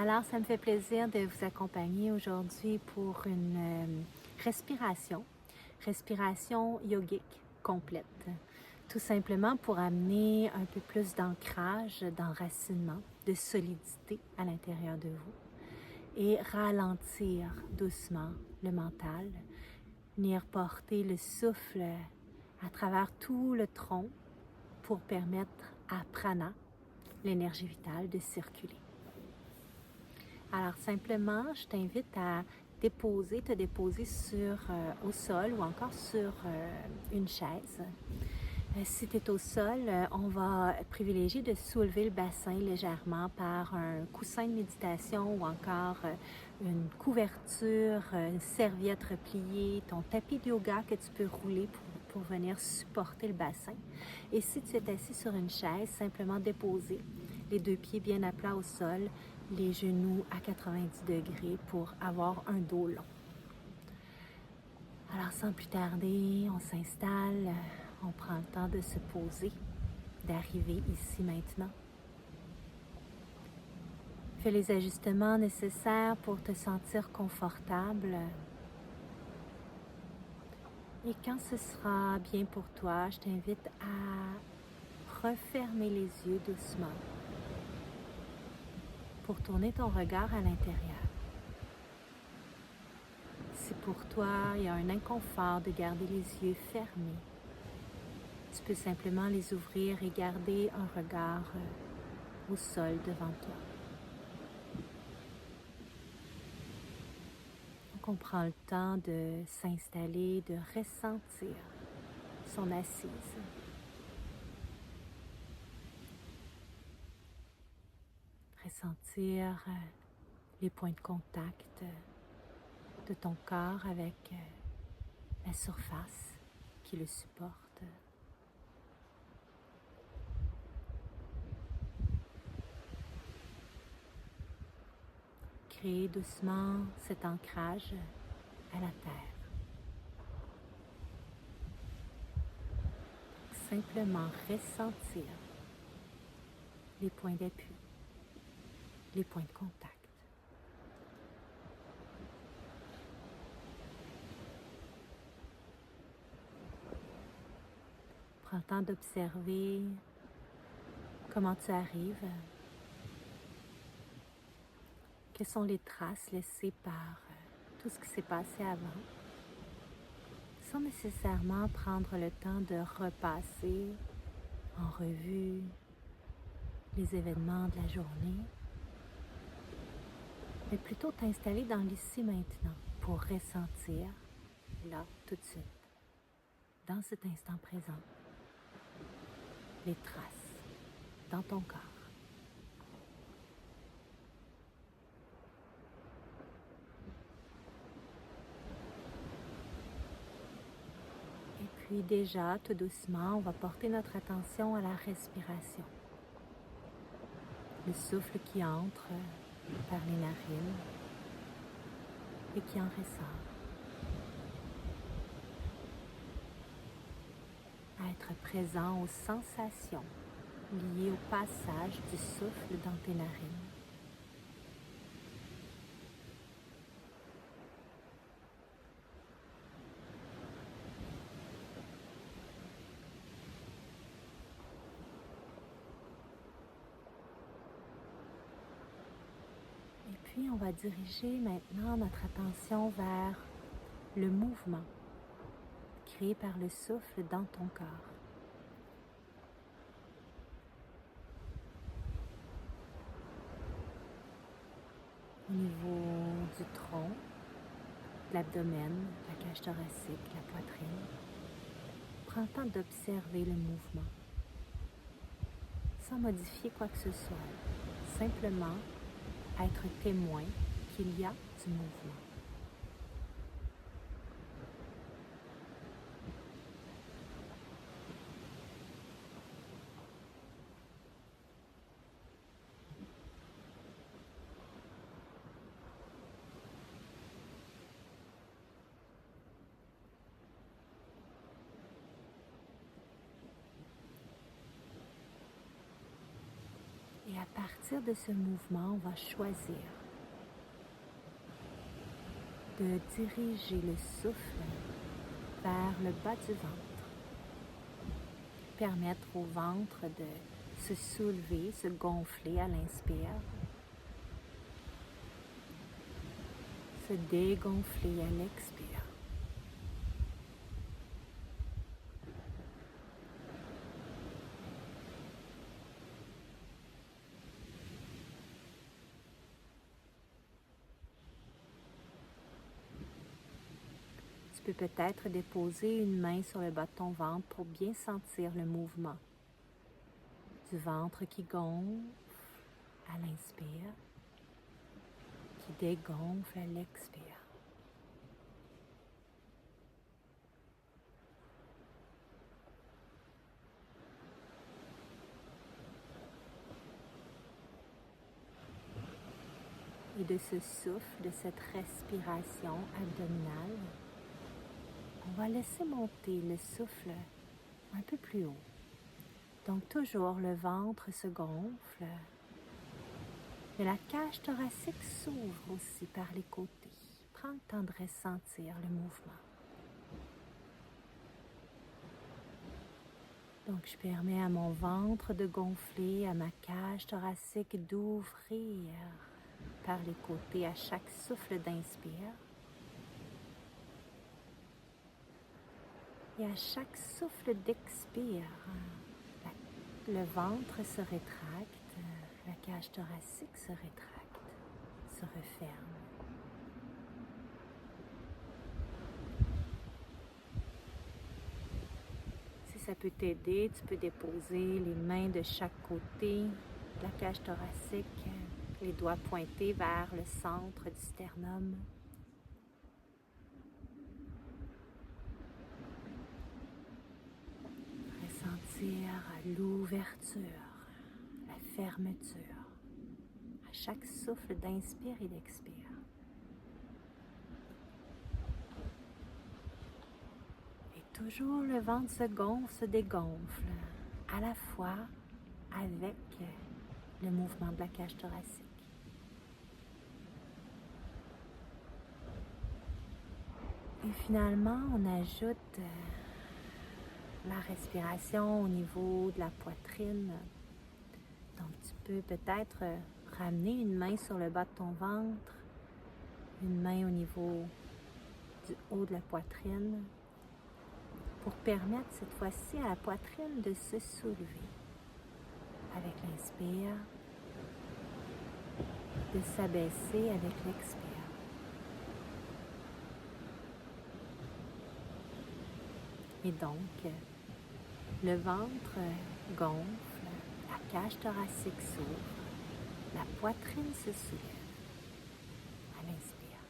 Alors, ça me fait plaisir de vous accompagner aujourd'hui pour une respiration yogique complète. Tout simplement pour amener un peu plus d'ancrage, d'enracinement, de solidité à l'intérieur de vous et ralentir doucement le mental, venir porter le souffle à travers tout le tronc pour permettre à prana, l'énergie vitale, de circuler. Alors simplement, je t'invite à te déposer au sol ou encore sur une chaise. Si tu es au sol, on va privilégier de soulever le bassin légèrement par un coussin de méditation ou encore une couverture, une serviette repliée, ton tapis de yoga que tu peux rouler pour venir supporter le bassin. Et si tu es assis sur une chaise, simplement déposer les deux pieds bien à plat au sol, les genoux à 90 degrés pour avoir un dos long. Alors sans plus tarder, on s'installe, on prend le temps de se poser, d'arriver ici maintenant. Fais les ajustements nécessaires pour te sentir confortable. Et quand ce sera bien pour toi, je t'invite à refermer les yeux doucement pour tourner ton regard à l'intérieur. Si pour toi, il y a un inconfort de garder les yeux fermés, tu peux simplement les ouvrir et garder un regard au sol devant toi. Donc on prend le temps de s'installer, de ressentir son assise. Ressentir les points de contact de ton corps avec la surface qui le supporte. Créer doucement cet ancrage à la terre. Simplement ressentir les points d'appui, les points de contact. Prends le temps d'observer comment tu arrives. Quelles sont les traces laissées par tout ce qui s'est passé avant, sans nécessairement prendre le temps de repasser en revue les événements de la journée, mais plutôt t'installer dans l'ici maintenant pour ressentir, là, tout de suite, dans cet instant présent, les traces dans ton corps. Et puis déjà, tout doucement, on va porter notre attention à la respiration. Le souffle qui entre par les narines et qui en ressort. À être présent aux sensations liées au passage du souffle dans tes narines. Et puis on va diriger maintenant notre attention vers le mouvement créé par le souffle dans ton corps. Au niveau du tronc, de l'abdomen, la cage thoracique, la poitrine. Prends le temps d'observer le mouvement, sans modifier quoi que ce soit. Simplement être témoin qu'il y a du mouvement. Et à partir de ce mouvement, on va choisir de diriger le souffle vers le bas du ventre. Permettre au ventre de se soulever, se gonfler à l'inspire. Se dégonfler à l'expire. Tu peux peut-être déposer une main sur le bas de ton ventre pour bien sentir le mouvement du ventre qui gonfle à l'inspire, qui dégonfle à l'expire. Et de ce souffle, de cette respiration abdominale, on va laisser monter le souffle un peu plus haut. Donc toujours le ventre se gonfle, mais la cage thoracique s'ouvre aussi par les côtés. Prends le temps de ressentir le mouvement. Donc je permets à mon ventre de gonfler, à ma cage thoracique d'ouvrir par les côtés à chaque souffle d'inspire. Et à chaque souffle d'expire, le ventre se rétracte, la cage thoracique se rétracte, se referme. Si ça peut t'aider, tu peux déposer les mains de chaque côté de la cage thoracique, les doigts pointés vers le centre du sternum. Ressentir l'ouverture, la fermeture à chaque souffle d'inspire et d'expire. Et toujours le ventre se gonfle, se dégonfle, à la fois avec le mouvement de la cage thoracique. Et finalement, on ajoute la respiration au niveau de la poitrine. Donc, tu peux peut-être ramener une main sur le bas de ton ventre, une main au niveau du haut de la poitrine, pour permettre cette fois-ci à la poitrine de se soulever. Avec l'inspire, de s'abaisser avec l'expire. Et donc, le ventre gonfle, la cage thoracique s'ouvre, la poitrine se soulève à l'inspire.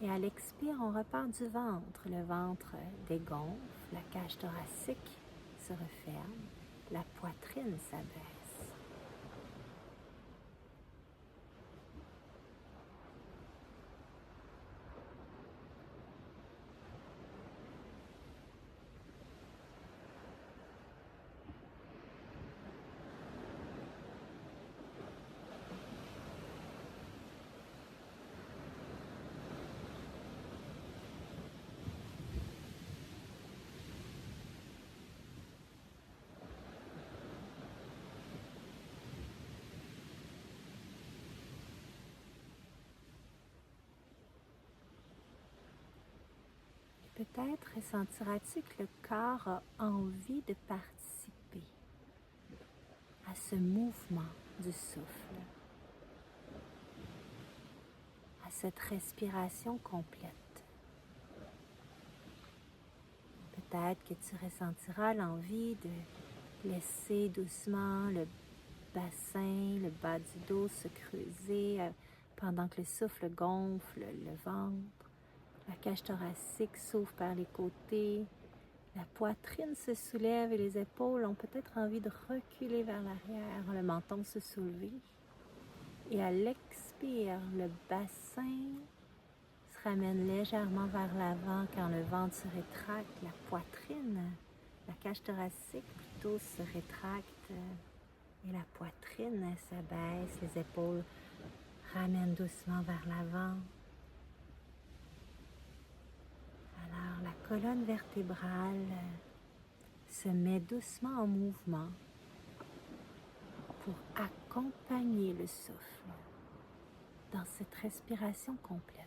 Et à l'expire, on repart du ventre. Le ventre dégonfle, la cage thoracique se referme, la poitrine s'abaisse. Peut-être ressentiras-tu que le corps a envie de participer à ce mouvement du souffle, à cette respiration complète. Peut-être que tu ressentiras l'envie de laisser doucement le bassin, le bas du dos se creuser pendant que le souffle gonfle le ventre. La cage thoracique s'ouvre par les côtés, la poitrine se soulève et les épaules ont peut-être envie de reculer vers l'arrière, le menton se soulever. Et à l'expire, le bassin se ramène légèrement vers l'avant quand le ventre se rétracte, la poitrine, la cage thoracique plutôt se rétracte Et la poitrine s'abaisse, les épaules ramènent doucement vers l'avant. Alors la colonne vertébrale se met doucement en mouvement pour accompagner le souffle dans cette respiration complète.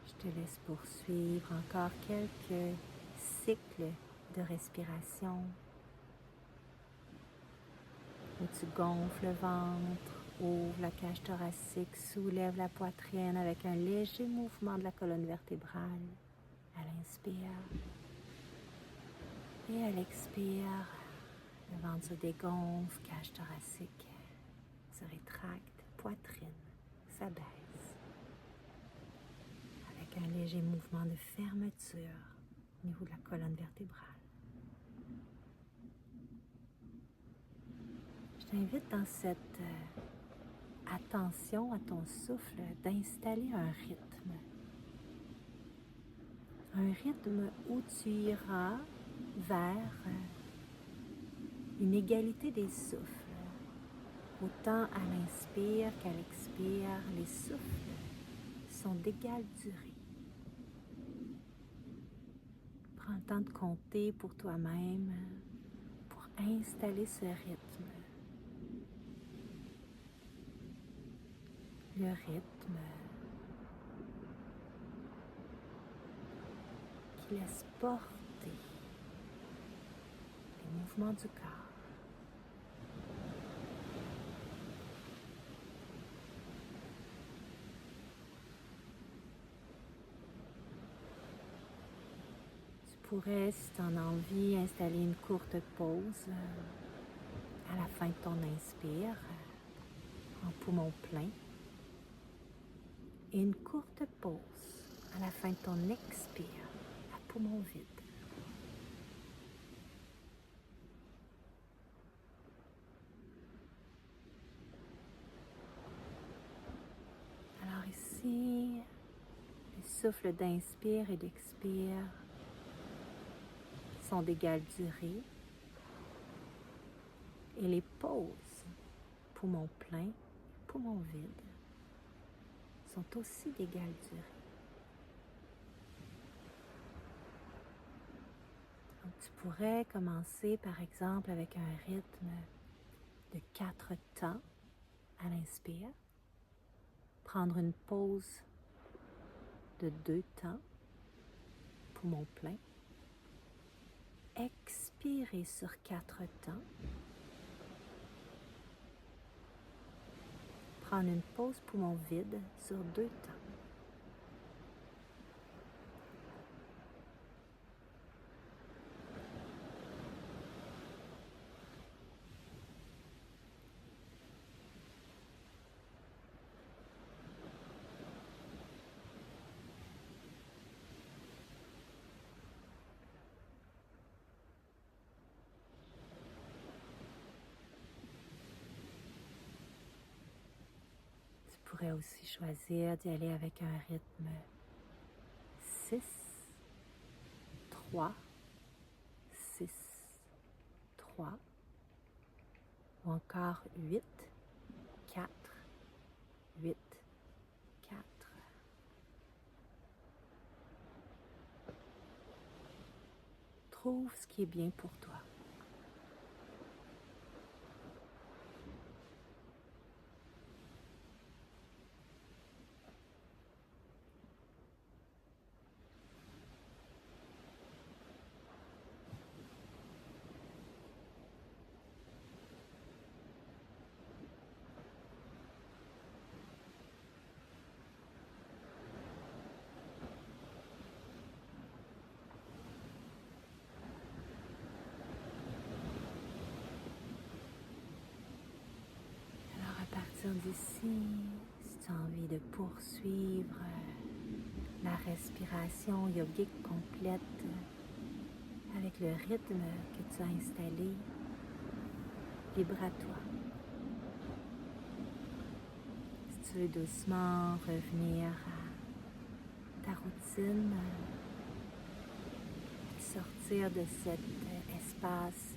Je te laisse poursuivre encore quelques cycles de respiration où tu gonfles le ventre, ouvre la cage thoracique, soulève la poitrine avec un léger mouvement de la colonne vertébrale à l'inspire. Et à l'expire, le ventre se dégonfle, cage thoracique se rétracte, poitrine s'abaisse. Avec un léger mouvement de fermeture au niveau de la colonne vertébrale. Je t'invite dans cette attention à ton souffle d'installer un rythme. Un rythme où tu iras vers une égalité des souffles. Autant à l'inspire qu'à l'expire, les souffles sont d'égale durée. Prends le temps de compter pour toi-même pour installer ce rythme. Le rythme qui laisse porter les mouvements du corps. Tu pourrais, si tu en as envie, installer une courte pause à la fin de ton inspire, en poumon plein, et une courte pause à la fin de ton expire, à poumon vide. Alors ici, les souffles d'inspire et d'expire sont d'égale durée et les pauses, poumon plein, poumon vide, sont aussi d'égale durée. Donc, tu pourrais commencer par exemple avec un rythme de 4 temps à l'inspire, prendre une pause de 2 temps, poumon plein, expirer sur 4 temps, prendre une pause poumon vide sur 2 temps. Tu pourrais aussi choisir d'y aller avec un rythme 6, 3, 6, 3, ou encore 8, 4, 8, 4. Trouve ce qui est bien pour toi. partir d'ici, si tu as envie de poursuivre la respiration yogique complète avec le rythme que tu as installé, libre à toi. Si tu veux doucement revenir à ta routine, sortir de cet espace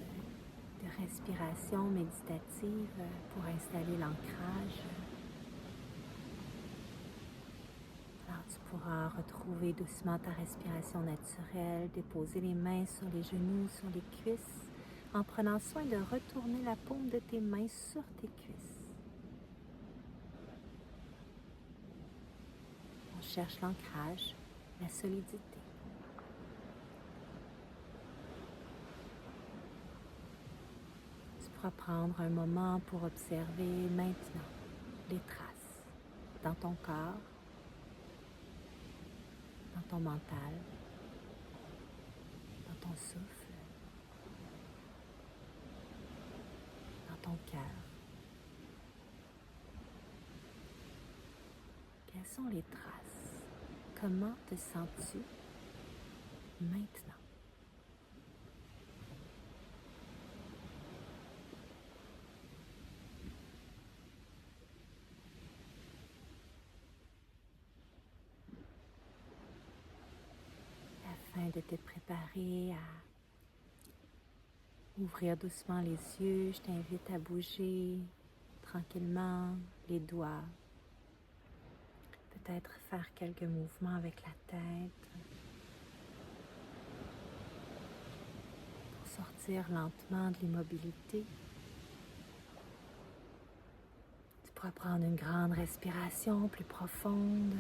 de respiration méditative pour installer l'ancrage. Alors tu pourras retrouver doucement ta respiration naturelle, déposer les mains sur les genoux, sur les cuisses, en prenant soin de retourner la paume de tes mains sur tes cuisses. On cherche l'ancrage, la solidité. Tu pourras prendre un moment pour observer maintenant les traces dans ton corps, dans ton mental, dans ton souffle, dans ton cœur. Quelles sont les traces? Comment te sens-tu maintenant? Afin de te préparer à ouvrir doucement les yeux, je t'invite à bouger tranquillement les doigts. Peut-être faire quelques mouvements avec la tête pour sortir lentement de l'immobilité. Tu pourras prendre une grande respiration plus profonde.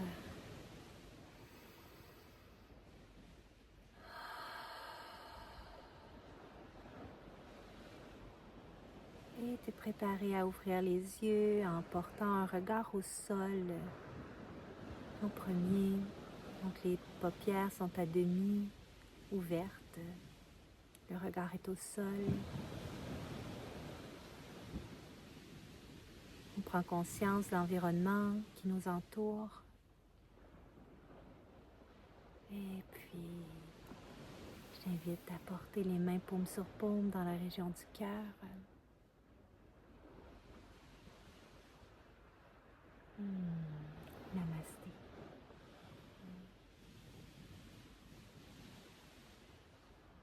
Et te préparer à ouvrir les yeux en portant un regard au sol en premier. Donc les paupières sont à demi ouvertes. Le regard est au sol. On prend conscience de l'environnement qui nous entoure. Et puis, je t'invite à porter les mains paume sur paume dans la région du cœur.